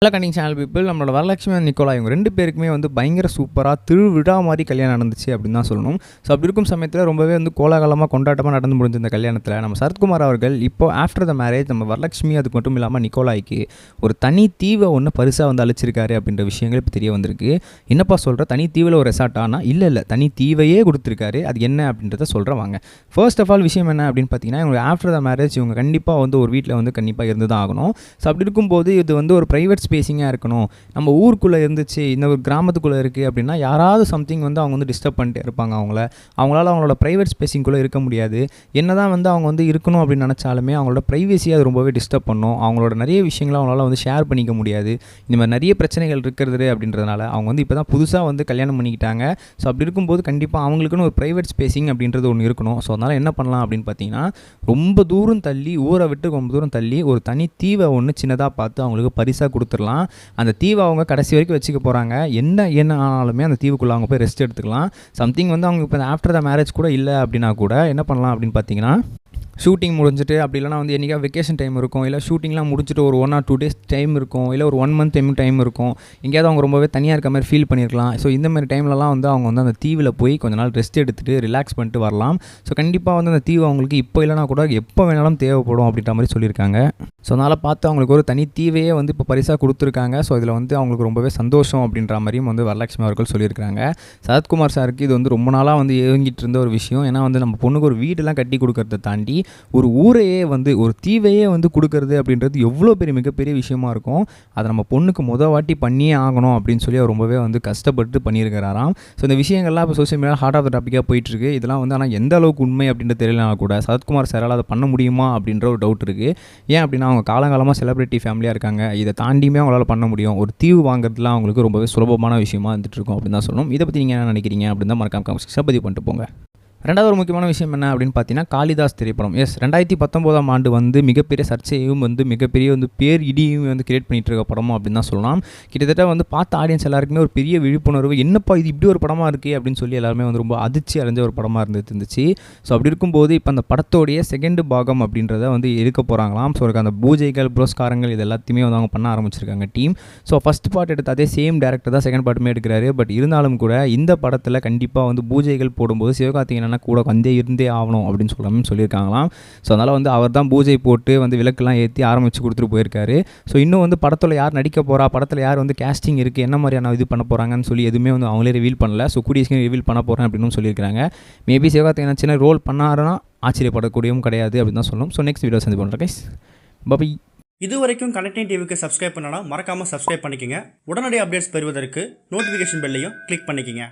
Hello கண்டிங் channel people, நம்மளோட Varalakshmi and Nicolas இவங்க 2 பேருக்குமே வந்து பயங்கர சூப்பராக திருவிழா மாதிரி கல்யாணம் நடந்துச்சு அப்படின்னு தான் சொல்லணும். ஸோ அப்படி இருக்கும் சமயத்தில் ரொம்பவே வந்து கோலாகலமாக கொண்டாட்டமாக நடந்து முடிஞ்ச இந்த கல்யாணத்தில் நம்ம சரத்குமார் அவர்கள் இப்போ ஆஃப்டர் த மேரேஜ் நம்ம வரலட்சுமி அதுக்கு மட்டும் இல்லாமல் நிக்கோலாய்க்கு ஒரு தனி தீவை ஒன்று பரிசாக வந்து அழிச்சிருக்காரு அப்படின்ற விஷயங்கள் இப்போ தெரிய வந்திருக்கு. என்னப்பா சொல்கிற, தனி தீவில் ஒரு ரெசார்ட்? ஆனால் இல்லை தனி தீவையே கொடுத்துருக்காரு. அது என்ன அப்படின்றத சொல்கிறேன் வாங்க. ஃபர்ஸ்ட் ஆஃப் ஆல் விஷயம் என்ன அப்படின்னு பார்த்தீங்கன்னா, இவங்க ஆஃப்டர் த மேரேஜ் இவங்க கண்டிப்பாக வந்து ஒரு வீட்டில் வந்து கண்டிப்பாக இருந்து தான் ஆகணும். ஸோ அப்படி இருக்கும்போது இது வந்து ஒரு ப்ரைவேட் ஸ்பேஸிங்காக இருக்கணும். நம்ம ஊருக்குள்ளே இருந்துச்சு, இந்த ஒரு கிராமத்துக்குள்ளே இருக்குது அப்படின்னா யாராவது சம்திங் வந்து அவங்க வந்து டிஸ்டர்ப் பண்ணிட்டே இருப்பாங்க. அவங்களால அவங்களோட ப்ரைவேட் ஸ்பேஸிங்குள்ளே இருக்க முடியாது. என்ன தான் வந்து அவங்க வந்து இருக்கணும் அப்படின்னு நினச்சாலுமே அவங்களோட ப்ரைவேசியை அது ரொம்பவே டிஸ்டர்ப் பண்ணும். அவங்களோட நிறைய விஷயங்களை அவங்களால வந்து ஷேர் பண்ணிக்க முடியாது. இந்த மாதிரி நிறைய பிரச்சனைகள் இருக்கிறது அப்படின்றதுனால அவங்க வந்து இப்போ தான் புதுசாக வந்து கல்யாணம் பண்ணிக்கிட்டாங்க. ஸோ அப்படி இருக்கும்போது கண்டிப்பாக அவங்களுக்குன்னு ஒரு ப்ரைவேட் ஸ்பேஸிங் அப்படின்றது ஒன்று இருக்கணும். ஸோ அதனால் என்ன பண்ணலாம் அப்படின்னு பார்த்தீங்கன்னா, ரொம்ப தூரம் தள்ளி, ஊரை விட்டு ரொம்ப தூரம் தள்ளி ஒரு தனி தீவை ஒன்று சின்னதாக பார்த்து அவங்களுக்கு பரிசாக கொடுத்துடலாம். அந்த தீவை அவங்க கடைசி வரைக்கும் வச்சுக்க போகிறாங்க. என்ன ஆனாலுமே அந்த தீவுக்குள்ளே அவங்க போய் ரெஸ்ட் எடுத்துக்கலாம். சம்திங் வந்து அவங்க இப்போ ஆஃப்டர் த மேரேஜ் கூட இல்லை அப்படின்னா கூட என்ன பண்ணலாம் அப்படின்னு பார்த்தீங்கன்னா, ஷூட்டிங் முடிஞ்சிட்டு அப்படி இல்லைனா வந்து என்றைக்கா வெக்கேஷன் டைம் இருக்கும், இல்லை ஷூட்டிங்லாம் முடிச்சுட்டு ஒரு 1 or 2 days டைம் இருக்கும், இல்லை ஒரு 1 month டைம் இருக்கும். எங்கேயாவது அவங்க ரொம்பவே தனியாக இருக்க மாதிரி ஃபீல் பண்ணியிருக்கலாம். ஸோ இந்த மாதிரி டைம்லலாம் வந்து அவங்க வந்து அந்த தீவில் போய் கொஞ்ச நாள் ரெஸ்ட் எடுத்துகிட்டு ரிலாக்ஸ் பண்ணிட்டு வரலாம். ஸோ கண்டிப்பாக வந்து அந்த தீவு அவங்களுக்கு இப்போ இல்லைனா கூட எப்போ வேணாலும் தேவைப்படும் அப்படின்ற மாதிரி சொல்லியிருக்காங்க. ஸோ அதனால் பார்த்து அவங்களுக்கு ஒரு தனி தீவையே வந்து இப்போ பரிசாக கொடுத்துருக்காங்க. ஸோ இதில் வந்து அவங்களுக்கு ரொம்பவே சந்தோஷம் அப்படின்ற மாதிரியும் வந்து வரலட்சுமி அவர்கள் சொல்லியிருக்காங்க. சரத்குமார் சாருக்கு இது வந்து ரொம்ப நாளாக வந்து ஏங்கிட்டு இருந்த ஒரு விஷயம். ஏன்னா வந்து நம்ம பொண்ணுக்கு ஒரு வீடெல்லாம் கட்டி கொடுக்கறத தாண்டி ஒரு ஊரையே வந்து ஒரு தீவையே வந்து கொடுக்கறது அப்படின்றது எவ்வளோ மிகப்பெரிய விஷயமா இருக்கும். அதை நம்ம பொண்ணுக்கு வாட்டி பண்ணியே ஆகணும் அப்படின்னு சொல்லி அவர் ரொம்பவே வந்து கஷ்டப்பட்டு பண்ணியிருக்கிறாராம். ஸோ இந்த விஷயங்கள்லாம் இப்போ social media heart of the டாப்பிக்காக போயிட்டுருக்கு. இதெல்லாம் வந்து ஆனால் எந்த அளவுக்கு உண்மை அப்படின்றது தெரியலனா கூட சரத்குமார் சாரால் அதை பண்ண முடியுமா அப்படின்ற ஒரு டவுட் இருக்குது. ஏன் அப்படின்னா அவங்க காலங்காலமாக செலிபிரிட்டி ஃபேமிலியாக இருக்காங்க. இதை தாண்டியுமே அவங்களால பண்ண முடியும். ஒரு தீவு வாங்குறதுலாம் அவங்களுக்கு ரொம்பவே சுலபமான விஷயமா இருந்துட்டு இருக்கும் அப்படின்னு தான் சொல்லணும். இதை பற்றி நீங்கள் என்ன நினைக்கிறீங்க அப்படின்னு தான் மறக்காம பதிவு பண்ணிட்டு போங்க. ரெண்டாவது ஒரு முக்கியமான விஷயம் என்ன அப்படின்னு பார்த்தீங்கன்னா, காளிதாஸ் திரைப்படம். 2019 ஆண்டு வந்து மிகப்பெரிய சர்ச்சையும் வந்து மிகப்பெரிய வந்து பேர் இடியும் வந்து கிரியேட் பண்ணிட்டு இருக்க படமும் அப்படின்னு தான் சொல்லலாம். கிட்டத்தட்ட வந்து பார்த்த ஆடியன்ஸ் எல்லாருக்குமே ஒரு பெரிய விழிப்புணர்வு, என்னப்பா இது இப்படி ஒரு படமாக இருக்குது அப்படின்னு சொல்லி எல்லாருமே வந்து ரொம்ப அதிர்ச்சி அடைஞ்ச ஒரு படமாக இருந்துச்சு. ஸோ அப்படி இருக்கும்போது இப்போ அந்த படத்தோடைய செகண்ட் பாகம் அப்படின்றத வந்து எடுக்க போகிறாங்களாம். ஸோ அந்த பூஜைகள் புரஸ்காரங்கள் இது எல்லாத்தையுமே வந்து அவங்க பண்ண ஆரம்பிச்சிருக்காங்க டீம். ஸோ ஃபஸ்ட் பார்ட் எடுத்த அதே சேம் டேரக்டர் தான் செகண்ட் பார்ட்டுமே எடுக்கிறாரு. பட் இருந்தாலும் கூட இந்த படத்தில் கண்டிப்பாக வந்து பூஜைகள் போடும்போது சிவகார்த்திகேயன் கூட இருந்தே ஆகணும் அப்படின்னு சொல்லியிருக்காங்களாம். ஸோ அதனால் வந்து அவர் தான் பூஜை போட்டு வந்து விளக்கெல்லாம் ஏற்றி ஆரம்பித்து கொடுத்துட்டு போயிருக்காரு. ஸோ இன்னும் வந்து படத்தில் யார் நடிக்க போகிறா, படத்தில் யார் வந்து கேஸ்டிங் இருக்குது, என்ன மாதிரியான இது பண்ண போகிறாங்கன்னு சொல்லி எதுவுமே வந்து அவங்களே ரிவீல் பண்ணல. ஸோ கூடிய சீக்கிரம் ரிவீல் பண்ண போகிறேன் அப்படின்னு சொல்லியிருக்காங்க. மேபி சிவகார்த்திகேயன் சின்ன ரோல் பண்ணாருன்னா ஆச்சரியப்படக்கூடியவும் கிடையாது அப்படின்னு தான் சொல்லணும். ஸோ நெக்ஸ்ட் வீடியோ சந்தி பண்ணுறேன் கைஸ். பை. இது வரைக்கும் கனெக்டிங் டிவிக்கு சப்ஸ்கிரைப் பண்ணனா மறக்காமல் சப்ஸ்கிரைப் பண்ணிக்கங்க. உடனடி அப்டேட்ஸ் பெறுவதற்கு நோட்டிஃபிகேஷன் பெல்லையும் கிளிக் பண்ணிக்கங்க.